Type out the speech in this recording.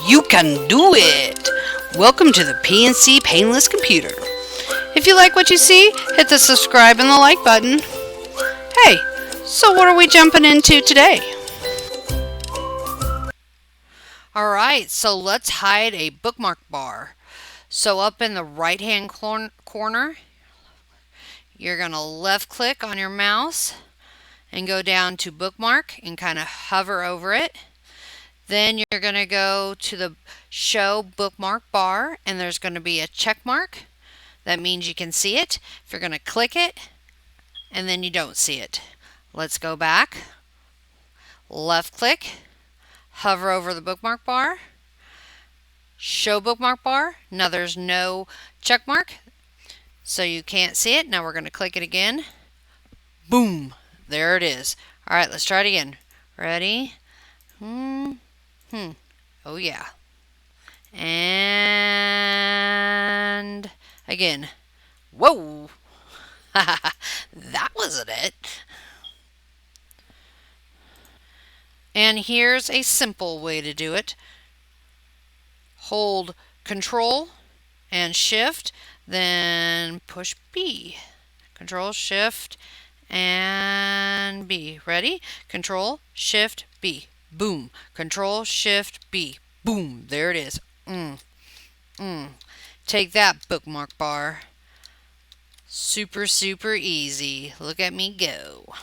You can do it! Welcome to the PNC Painless Computer. If you like what you see, hit the subscribe and the like button. Hey, so what are we jumping into today? Alright, so let's hide a bookmark bar. So up in the right hand corner, you're going to left click on your mouse and go down to bookmark and kind of hover over it. Then you're going to go to the show bookmark bar and there's going to be a check mark. That means you can see it. If you're going to click it and then you don't see it. Let's go back. Left click, hover over the bookmark bar, show bookmark bar. Now there's no check mark, so you can't see it. Now we're going to click it again. Boom! There it is. All right, let's try it again. Ready? Oh yeah. And again. Whoa! That wasn't it. And here's a simple way to do it. Hold Control and Shift, then push B. Control, Shift, and B. Ready? Control, Shift, B. Boom. Control, Shift, B. Boom. There it is. Take that, bookmark bar. Super, super easy. Look at me go.